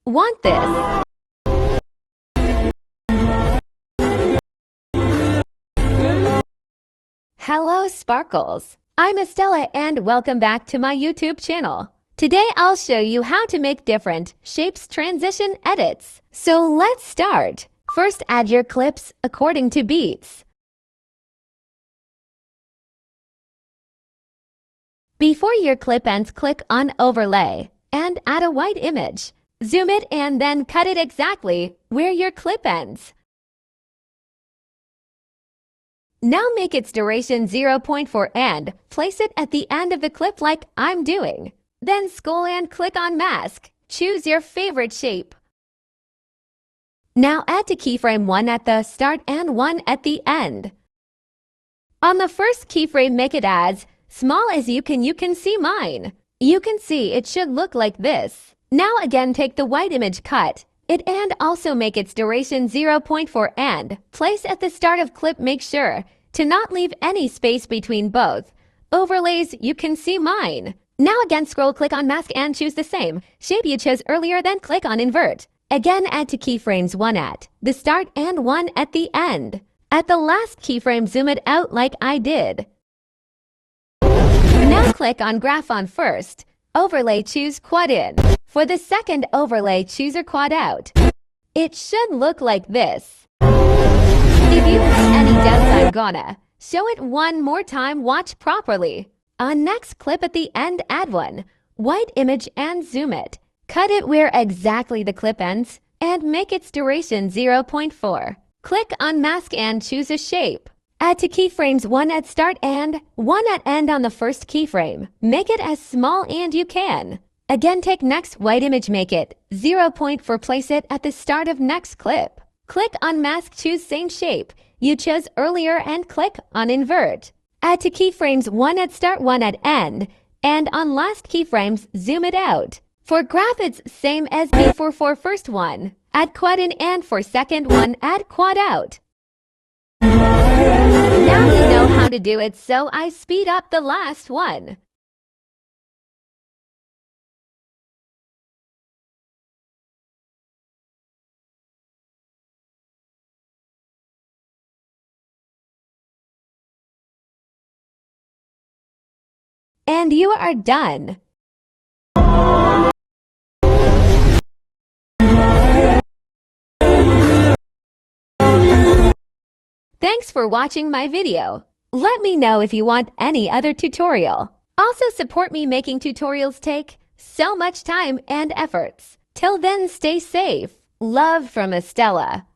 Want this? Hello, Sparkles. I'm Estella and welcome back to my YouTube channel. Today I'll show you how to make different shapes transition edits. So let's start. First, add your clips according to beats. Before your clip ends, click on Overlay and add a white image. Zoom it and then cut it exactly where your clip ends. Now make its duration 0.4 and place it at the end of the clip like I'm doing. Then scroll and click on Mask. Choose your favorite shape. Now add to keyframe 1 at the start and 1 at the end. On the first keyframe, make it as small as you can see mine. You can see it should look like this. Now again take the white image, cut it and also make its duration 0.4 and place at the start of clip. Make sure to not leave any space between both overlays. You can see mine. Now again scroll, click on Mask and choose the same shape you chose earlier, then click on Invert. Again add to keyframes 1 at the start and 1 at the end. At the last keyframe, zoom it out like I did. Now click on Graph on first overlay, choose Quad in. For the second overlay, choose a Quad out. It should look like this. If you have any doubts, I'm gonna show it one more time. Watch properly. On next clip at the end, add one white image and zoom it. Cut it where exactly the clip ends and make its duration 0.4. Click on Mask and choose a shape. Add to keyframes 1 at start and 1 at end on the first keyframe. Make it as small and you can. Again take next white image, make it 0.4, place it at the start of next clip. Click on Mask, choose same shape you chose earlier and click on Invert. Add to keyframes 1 at start, 1 at end, and on last keyframes, zoom it out. For graph, it's same as before. For first one, add Quad in, and for second one, add Quad out. Now you know how to do it, so I speed up the last one. And you are done. Thanks for watching my video. Let me know if you want any other tutorial. Also support me. Making tutorials take so much time and efforts. Till then, stay safe. Love from Estella.